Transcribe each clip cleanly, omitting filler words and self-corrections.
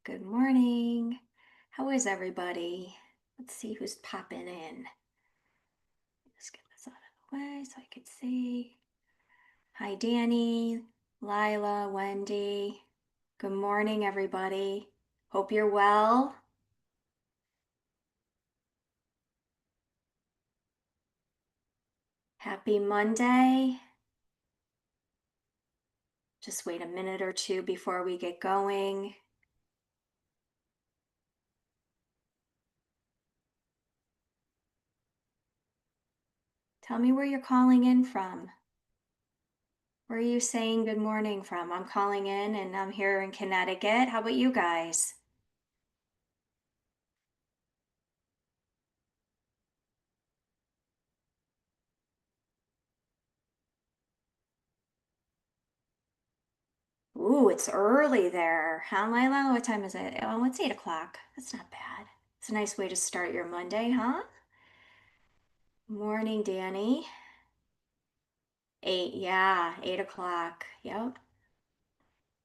Good morning. How is everybody? Let's see who's popping in. Just get this out of the way so I could see. Hi, Danny, Lila, Wendy. Good morning, everybody. Hope you're well. Happy Monday. Just wait a minute or two before we get going. Tell me where you're calling in from. Where are you saying good morning from? I'm calling in and I'm here in Connecticut. How about you guys? Ooh, it's early there. Huh, Lila? What time is it? Oh, it's 8 o'clock. That's not bad. It's a nice way to start your Monday, huh? Morning, Danny. 8, yeah, 8 o'clock. Yep.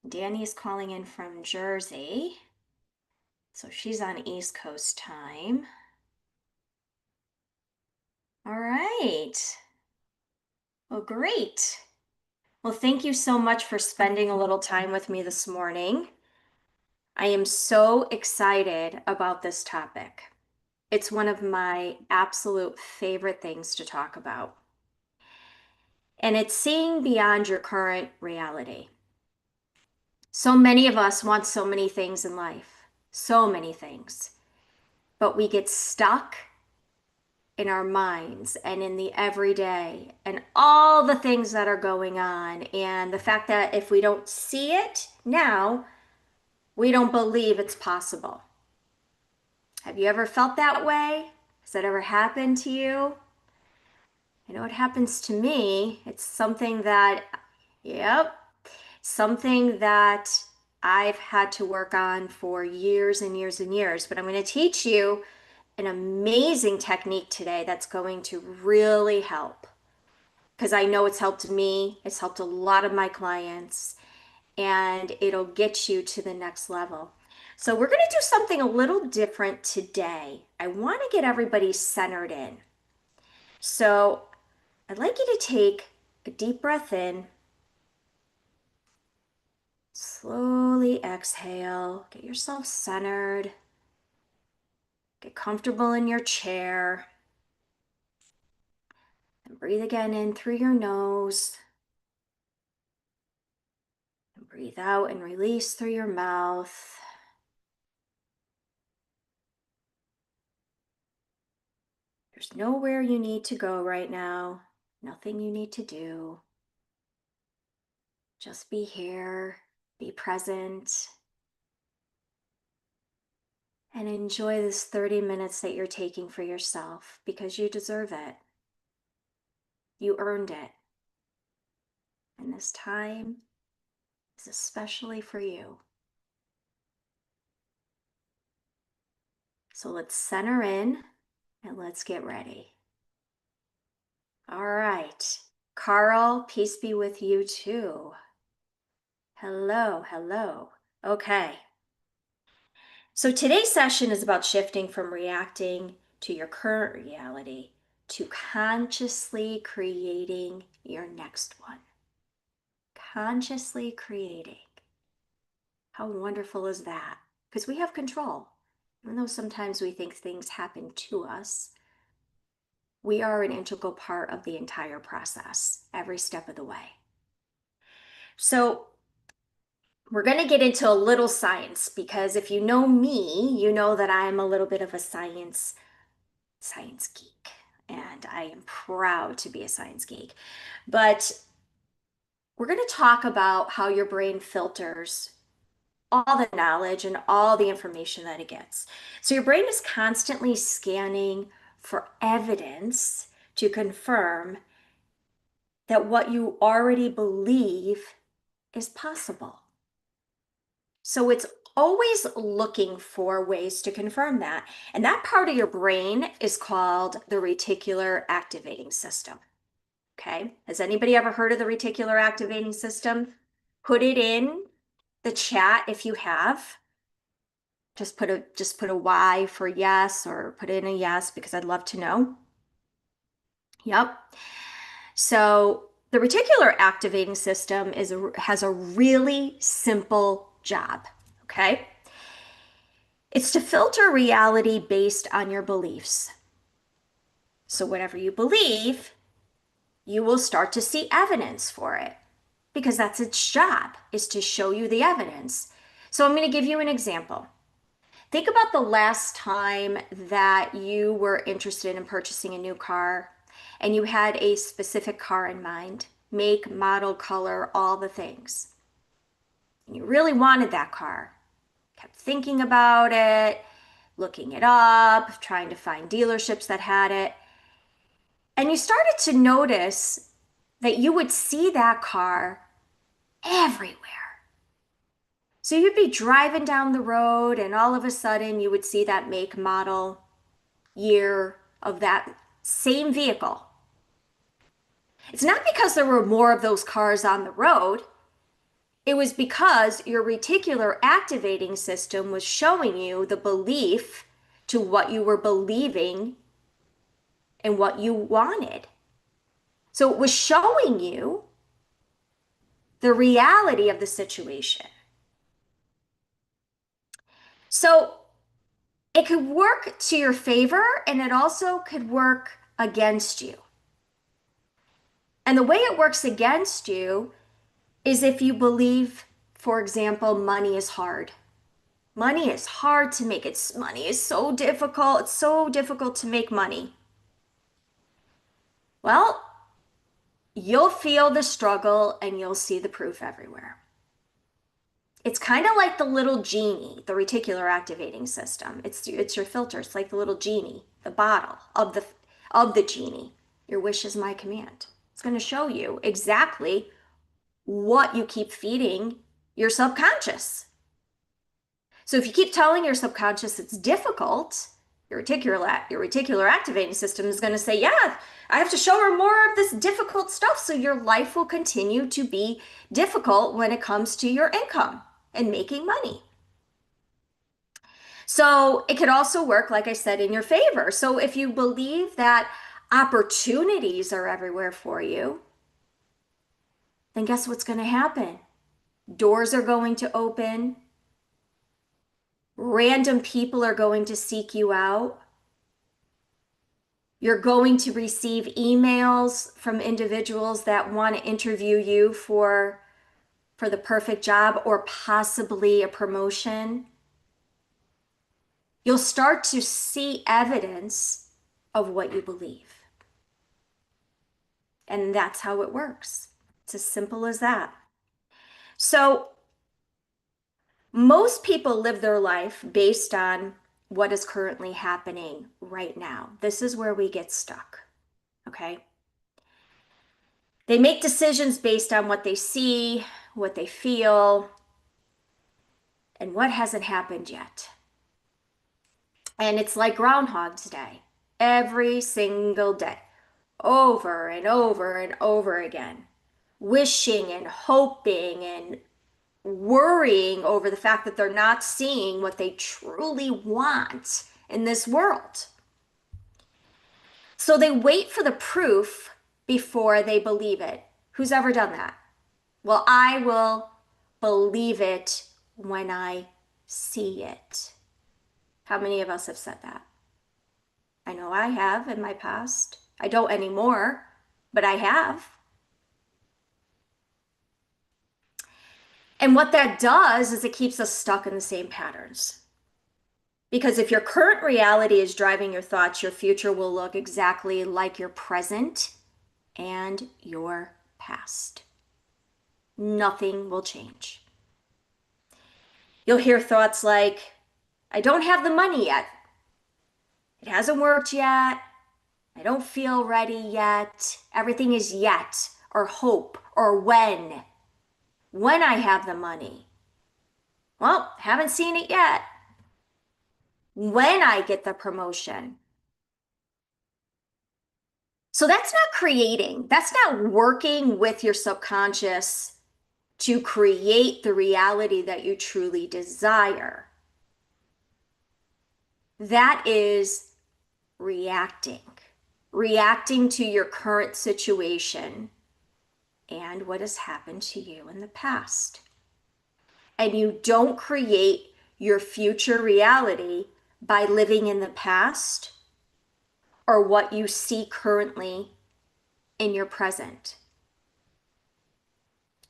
Danny is calling in from Jersey. So she's on East Coast time. All right. Well, great. Well, thank you so much for spending a little time with me this morning. I am so excited about this topic. It's one of my absolute favorite things to talk about. And it's seeing beyond your current reality. So many of us want so many things in life, so many things, but we get stuck in our minds and in the everyday and all the things that are going on. And the fact that if we don't see it now, we don't believe it's possible. Have you ever felt that way? Has that ever happened to you? I know it happens to me. It's something that, yep, something that I've had to work on for years and years and years. But I'm going to teach you an amazing technique today that's going to really help because I know it's helped me, it's helped a lot of my clients, and it'll get you to the next level. So, we're going to do something a little different today. I want to get everybody centered in. So, I'd like you to take a deep breath in. Slowly exhale. Get yourself centered. Get comfortable in your chair. And breathe again in through your nose. And breathe out and release through your mouth. There's nowhere you need to go right now. Nothing you need to do. Just be here. Be present. And enjoy this 30 minutes that you're taking for yourself because you deserve it. You earned it. And this time is especially for you. So let's center in and let's get ready. All right. Carl, peace be with you too. Hello, hello. Okay. So today's session is about shifting from reacting to your current reality to consciously creating your next one. Consciously creating. How wonderful is that? Because we have control. Even though sometimes we think things happen to us, we are an integral part of the entire process, every step of the way. So, we're going to get into a little science because if you know me, you know that I'm a little bit of a science geek, and I am proud to be a science geek. But we're going to talk about how your brain filters all the knowledge and all the information that it gets. So your brain is constantly scanning for evidence to confirm that what you already believe is possible. So it's always looking for ways to confirm that. And that part of your brain is called the reticular activating system. Okay. Has anybody ever heard of the reticular activating system? Put it in the chat if you have. Just put a Y for yes, or put in a yes because I'd love to know. Yep. So the reticular activating system has a really simple job, okay? It's to filter reality based on your beliefs. So whatever you believe, you will start to see evidence for it because that's its job, is to show you the evidence. So I'm going to give you an example. Think about the last time that you were interested in purchasing a new car and you had a specific car in mind, make, model, color, all the things. And you really wanted that car. Kept thinking about it, looking it up, trying to find dealerships that had it. And you started to notice that you would see that car everywhere. So you'd be driving down the road and all of a sudden you would see that make, model, year of that same vehicle. It's not because there were more of those cars on the road. It was because your reticular activating system was showing you the belief to what you were believing and what you wanted. So it was showing you the reality of the situation. So it could work to your favor and it also could work against you. And the way it works against you is if you believe, for example, money is hard. Money is hard to make. Money is so difficult. It's so difficult to make money. Well, you'll feel the struggle and you'll see the proof everywhere. It's kind of like the little genie, the reticular activating system. It's your filter. It's like the little genie, the bottle of the genie. Your wish is my command. It's going to show you exactly what you keep feeding your subconscious. So if you keep telling your subconscious it's difficult, your reticular activating system is going to say, yeah, I have to show her more of this difficult stuff. So your life will continue to be difficult when it comes to your income and making money. So it could also work, like I said, in your favor. So if you believe that opportunities are everywhere for you, then guess what's going to happen? Doors are going to open. Random people are going to seek you out. You're going to receive emails from individuals that want to interview you for the perfect job or possibly a promotion. You'll start to see evidence of what you believe. And that's how it works. It's as simple as that. So most people live their life based on what is currently happening right now. This is where we get stuck, okay? They make decisions based on what they see, what they feel, and what hasn't happened yet. And it's like Groundhog's Day, every single day, over and over and over again, wishing and hoping and worrying over the fact that they're not seeing what they truly want in this world. So they wait for the proof before they believe it. Who's ever done that? Well, I will believe it when I see it. How many of us have said that? I know I have in my past. I don't anymore, but I have. And what that does is it keeps us stuck in the same patterns. Because if your current reality is driving your thoughts, your future will look exactly like your present and your past. Nothing will change. You'll hear thoughts like, I don't have the money yet. It hasn't worked yet. I don't feel ready yet. Everything is yet, or hope, or when. When I have the money. Well, haven't seen it yet. When I get the promotion. So that's not creating, that's not working with your subconscious to create the reality that you truly desire. That is reacting to your current situation and what has happened to you in the past. And you don't create your future reality by living in the past or what you see currently in your present.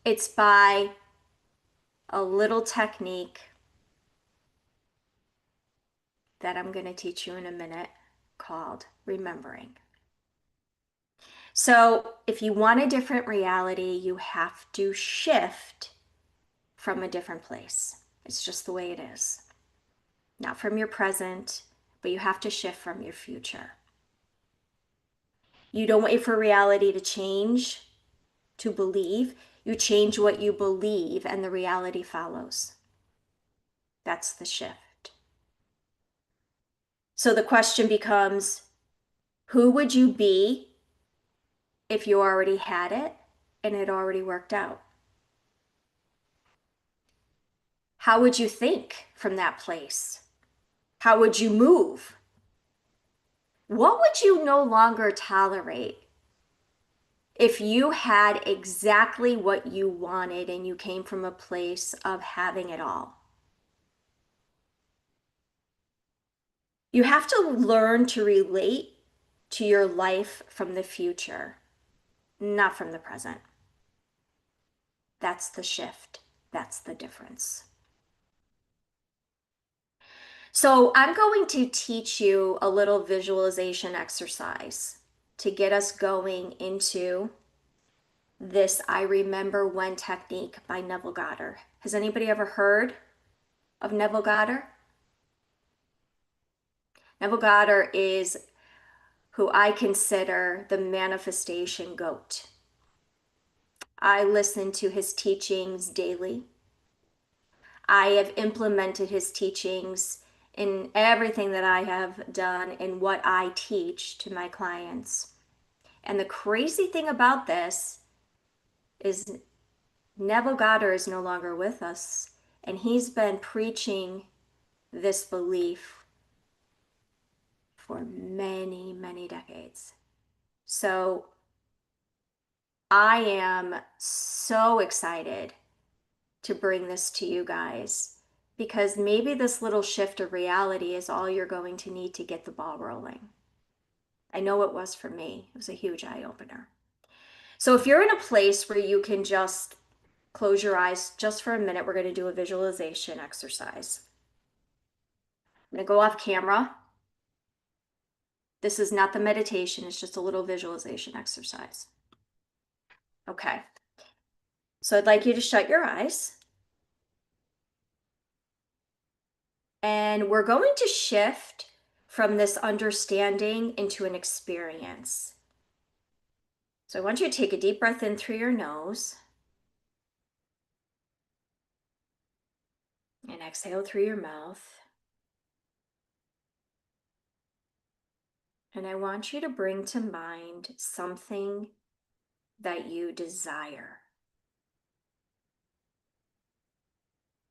It's by a little technique that I'm going to teach you in a minute called remembering. So, if you want a different reality, you have to shift from a different place. It's just the way it is. Not from your present, but you have to shift from your future. You don't wait for reality to change to believe. You change what you believe, and the reality follows. That's the shift. So the question becomes, who would you be if you already had it and it already worked out? How would you think from that place? How would you move? What would you no longer tolerate if you had exactly what you wanted and you came from a place of having it all? You have to learn to relate to your life from the future, not from the present. That's the shift. That's the difference. So I'm going to teach you a little visualization exercise to get us going into this I Remember When technique by Neville Goddard. Has anybody ever heard of Neville Goddard? Neville Goddard is who I consider the manifestation goat. I listen to his teachings daily. I have implemented his teachings in everything that I have done and what I teach to my clients. And the crazy thing about this is Neville Goddard is no longer with us, and he's been preaching this belief for many, many decades. So I am so excited to bring this to you guys because maybe this little shift of reality is all you're going to need to get the ball rolling. I know it was for me. It was a huge eye opener. So if you're in a place where you can just close your eyes just for a minute, we're going to do a visualization exercise. I'm going to go off camera. This is not the meditation, it's just a little visualization exercise. Okay. So I'd like you to shut your eyes. And we're going to shift from this understanding into an experience. So I want you to take a deep breath in through your nose and exhale through your mouth. And I want you to bring to mind something that you desire.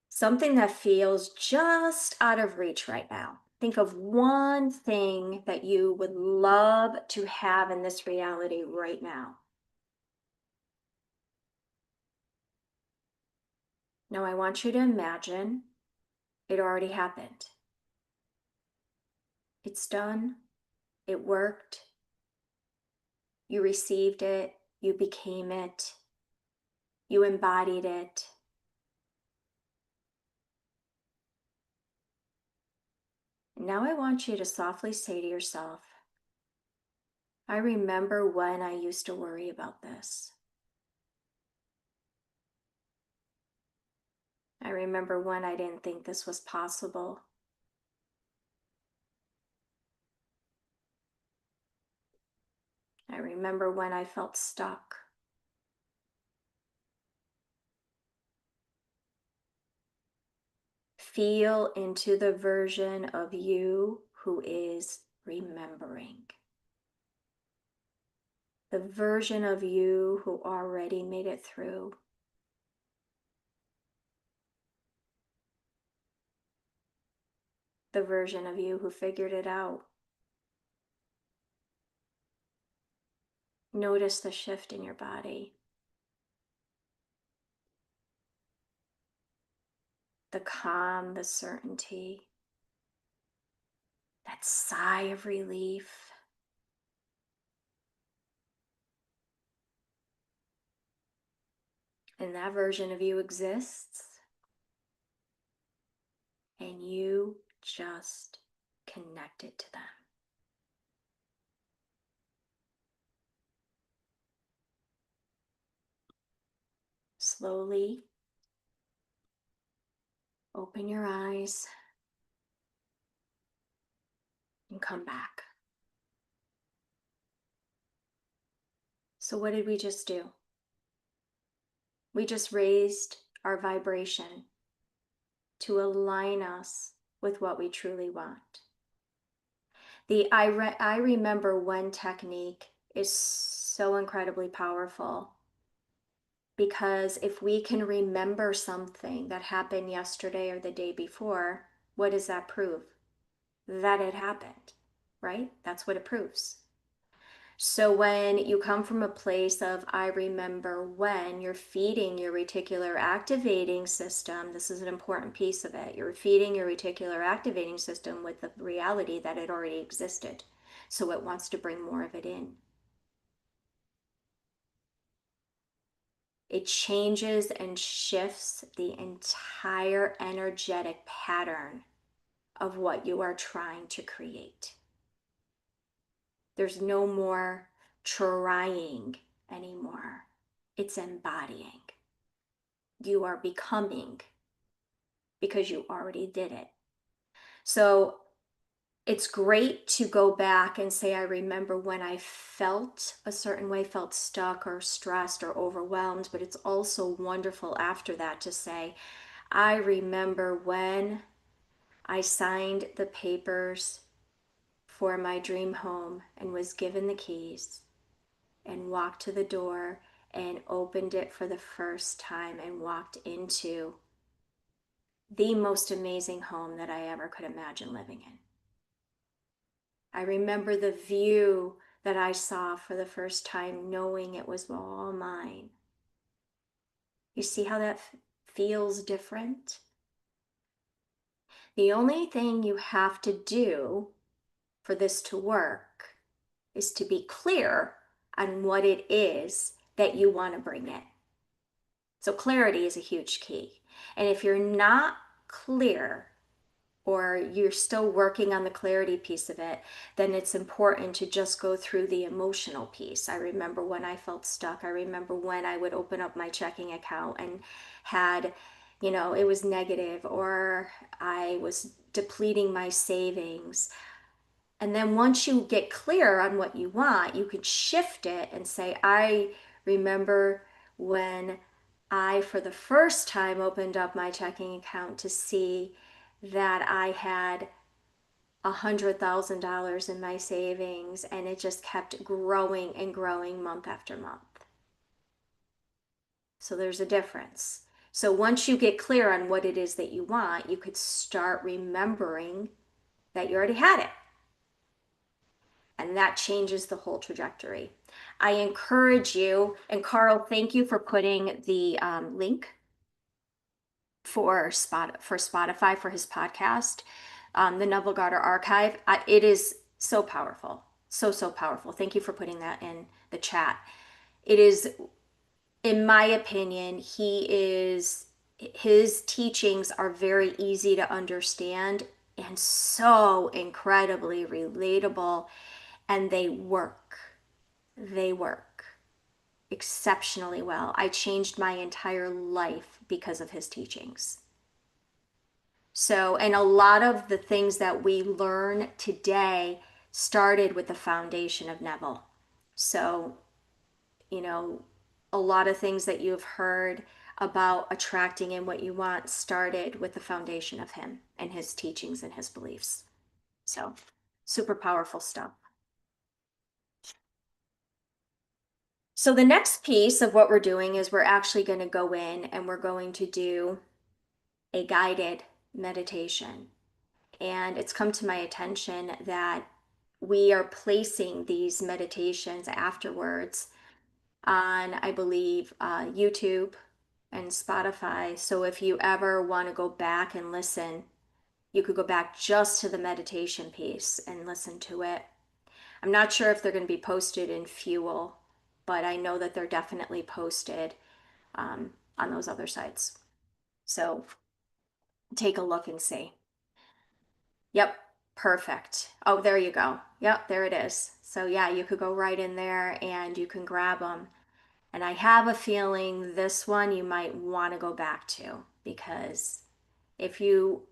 Something that feels just out of reach right now. Think of one thing that you would love to have in this reality right now. Now I want you to imagine it already happened. It's done. It worked. You received it. You became it. You embodied it. Now I want you to softly say to yourself, I remember when I used to worry about this. I remember when I didn't think this was possible. I remember when I felt stuck. Feel into the version of you who is remembering. The version of you who already made it through. the version of you who figured it out. Notice the shift in your body, the calm, the certainty, that sigh of relief. And that version of you exists, and you just connected to them. Slowly open your eyes and come back. So what did we just do? We just raised our vibration to align us with what we truly want. The I remember when technique is so incredibly powerful, because if we can remember something that happened yesterday or the day before, what does that prove? That it happened, right? That's what it proves. So when you come from a place of I remember when, you're feeding your reticular activating system. This is an important piece of it. You're feeding your reticular activating system with the reality that it already existed. So it wants to bring more of it in. It changes and shifts the entire energetic pattern of what you are trying to create. There's no more trying anymore. It's embodying. You are becoming because you already did it. So it's great to go back and say, I remember when I felt a certain way, felt stuck or stressed or overwhelmed, but it's also wonderful after that to say, I remember when I signed the papers for my dream home and was given the keys and walked to the door and opened it for the first time and walked into the most amazing home that I ever could imagine living in. I remember the view that I saw for the first time, knowing it was all mine. You see how that feels different? The only thing you have to do for this to work is to be clear on what it is that you want to bring in. So clarity is a huge key. And if you're not clear, or you're still working on the clarity piece of it, then it's important to just go through the emotional piece. I remember when I felt stuck. I remember when I would open up my checking account and had, it was negative, or I was depleting my savings. And then once you get clear on what you want, you could shift it and say, I remember when I, for the first time, opened up my checking account to see that I had $100,000 in my savings, and it just kept growing and growing month after month. So there's a difference. So once you get clear on what it is that you want, you could start remembering that you already had it. And that changes the whole trajectory. I encourage you, and Carl, thank you for putting the link for Spotify for his podcast, the Neville Goddard Archive. It is so powerful, so powerful. Thank you for putting that in the chat. It is, in my opinion, his teachings are very easy to understand and so incredibly relatable, and they work. They work exceptionally well. I changed my entire life because of his teachings. So, and a lot of the things that we learn today started with the foundation of Neville. So, a lot of things that you've heard about attracting in what you want started with the foundation of him and his teachings and his beliefs. So, super powerful stuff. So the next piece of what we're doing is we're actually going to go in and we're going to do a guided meditation. and it's come to my attention that we are placing these meditations afterwards on, I believe, YouTube and Spotify. So if you ever want to go back and listen, you could go back just to the meditation piece and listen to it. I'm not sure if they're going to be posted in Fuel, but I know that they're definitely posted on those other sites. So take a look and see. Yep, perfect. Oh, there you go. Yep, there it is. So yeah, you could go right in there and you can grab them. And I have a feeling this one you might want to go back to, because if you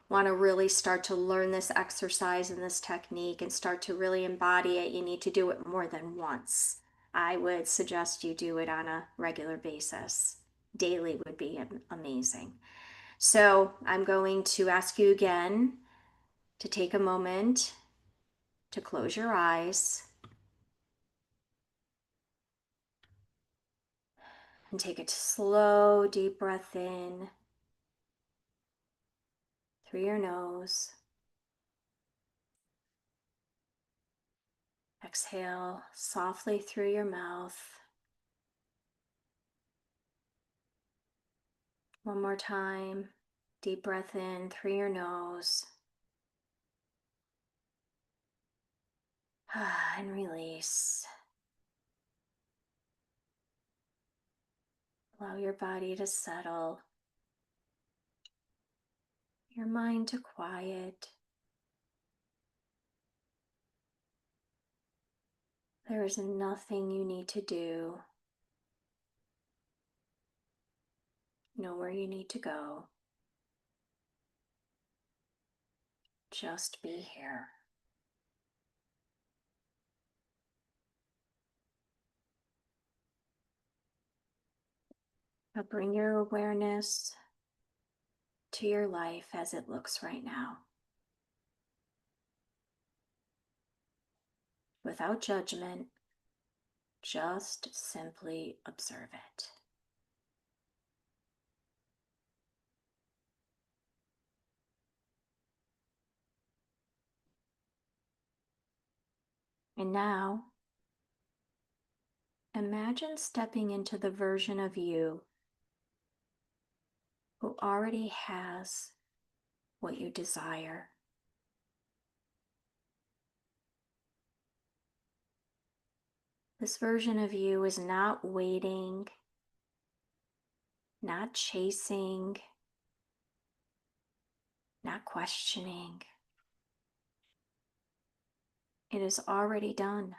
want to really start to learn this exercise and this technique and start to really embody it, you need to do it more than once. I would suggest you do it on a regular basis. Daily would be amazing. So I'm going to ask you again to take a moment to close your eyes and take a slow, deep breath in through your nose. Exhale softly through your mouth. One more time. Deep breath in through your nose. And release. Allow your body to settle. Your mind to quiet. There is nothing you need to do. Nowhere you need to go. Just be here. Now bring your awareness to your life as it looks right now. Without judgment, just simply observe it. And now, imagine stepping into the version of you who already has what you desire. This version of you is not waiting, not chasing, not questioning. It is already done.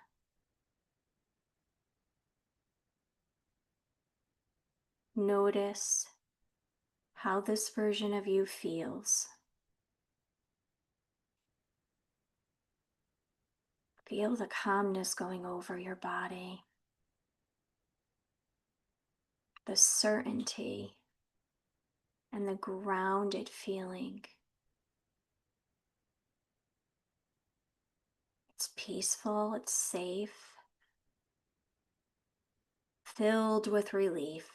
Notice how this version of you feels. Feel the calmness going over your body, the certainty and the grounded feeling. It's peaceful, it's safe, filled with relief.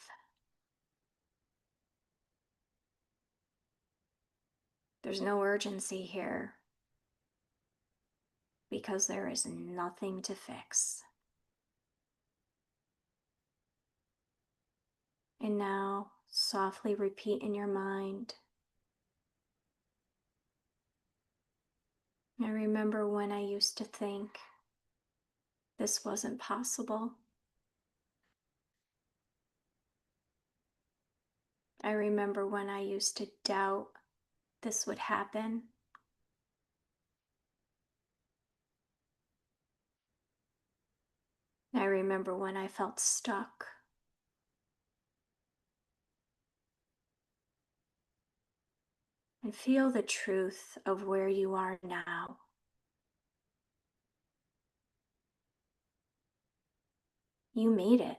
There's no urgency here because there is nothing to fix. And now, softly repeat in your mind, I remember when I used to think this wasn't possible. I remember when I used to doubt this would happen. I remember when I felt stuck. And feel the truth of where you are now. You made it.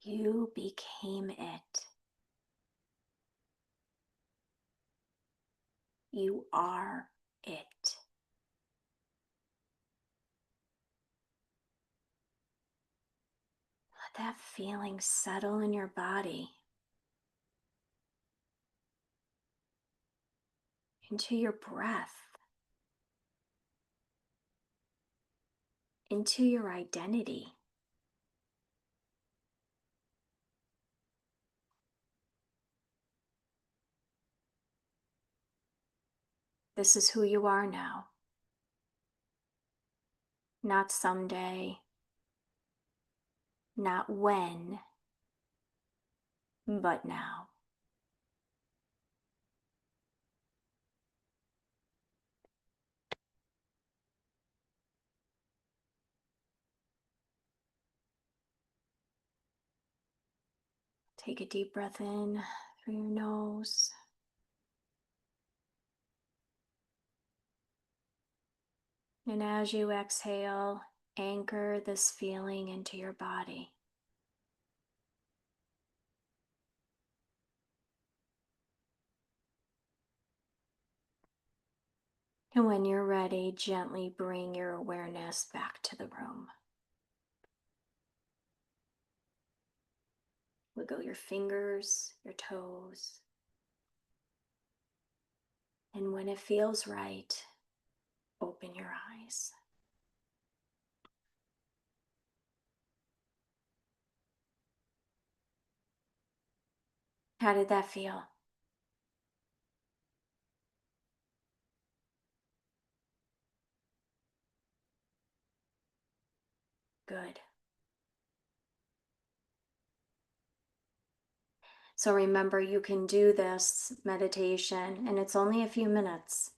You became it. You are it. Let that feeling settle in your body. into your breath, into your identity. This is who you are now, not someday, not when, but now. Take a deep breath in through your nose. And as you exhale, anchor this feeling into your body. And when you're ready, gently bring your awareness back to the room. Wiggle your fingers, your toes. And when it feels right, open your eyes. How did that feel? Good. So remember, you can do this meditation, and it's only a few minutes.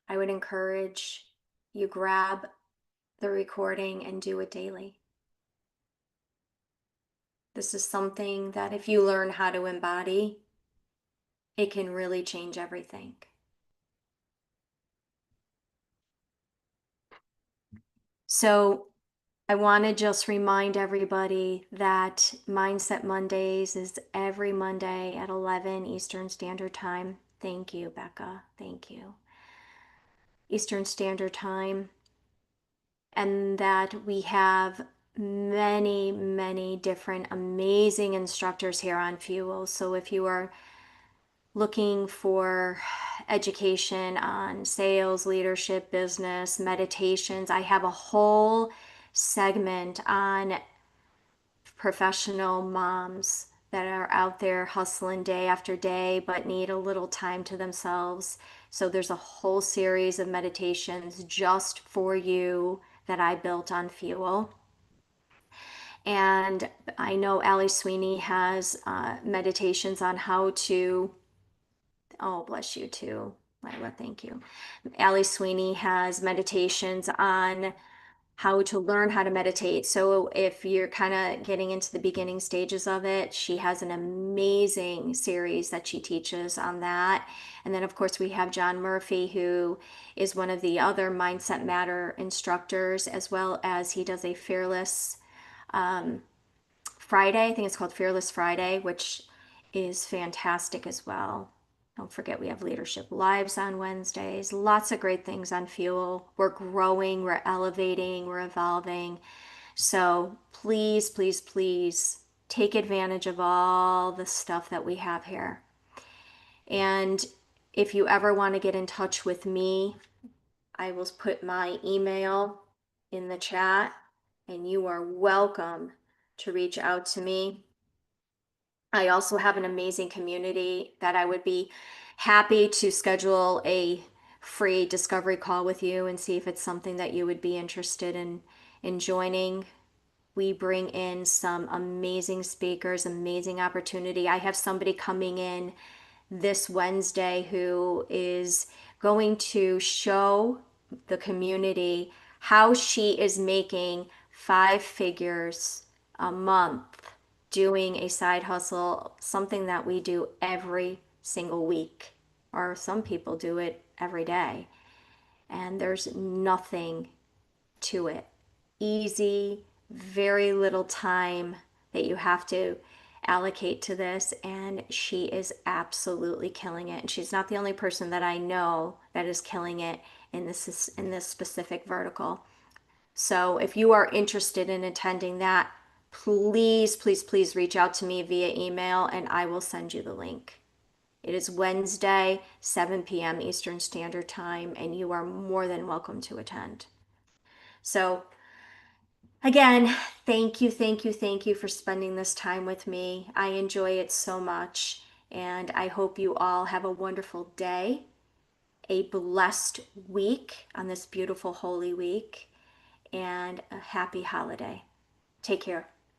I would encourage you grab the recording and do it daily. This is something that if you learn how to embody, it can really change everything. So I want to just remind everybody that Mindset Mondays is every Monday at 11 Eastern Standard Time. Thank you, Becca. Thank you. Eastern Standard Time. And that we have many, many different amazing instructors here on Fuel. So if you are looking for education on sales, leadership, business, meditations, I have a whole segment on professional moms that are out there hustling day after day but need a little time to themselves. So there's a whole series of meditations just for you that I built on Fuel. And I know Ali Sweeney has meditations on how to, oh, bless you too, Lila, thank you. Ali Sweeney has meditations on how to learn how to meditate. So if you're kind of getting into the beginning stages of it, she has an amazing series that she teaches on that. And then, of course, we have John Murphy, who is one of the other Mindset Matter instructors, as well as he does a Fearless Friday. I think it's called Fearless Friday, which is fantastic as well. Don't forget, we have Leadership Lives on Wednesdays. Lots of great things on Fuel. We're growing, we're elevating, we're evolving. So please, please, please take advantage of all the stuff that we have here. And if you ever want to get in touch with me, I will put my email in the chat, and you are welcome to reach out to me. I also have an amazing community that I would be happy to schedule a free discovery call with you and see if it's something that you would be interested in joining. We bring in some amazing speakers, amazing opportunity. I have somebody coming in this Wednesday who is going to show the community how she is making 5 figures a month doing a side hustle, something that we do every single week, or some people do it every day. And there's nothing to it. Easy, very little time that you have to allocate to this, and she is absolutely killing it. And she's not the only person that I know that is killing it in this specific vertical. So if you are interested in attending that, please, please, please reach out to me via email and I will send you the link. It is Wednesday, 7 p.m. Eastern Standard Time, and you are more than welcome to attend. So, again, thank you, thank you, thank you for spending this time with me. I enjoy it so much, and I hope you all have a wonderful day, a blessed week on this beautiful Holy Week, and a happy holiday. Take care.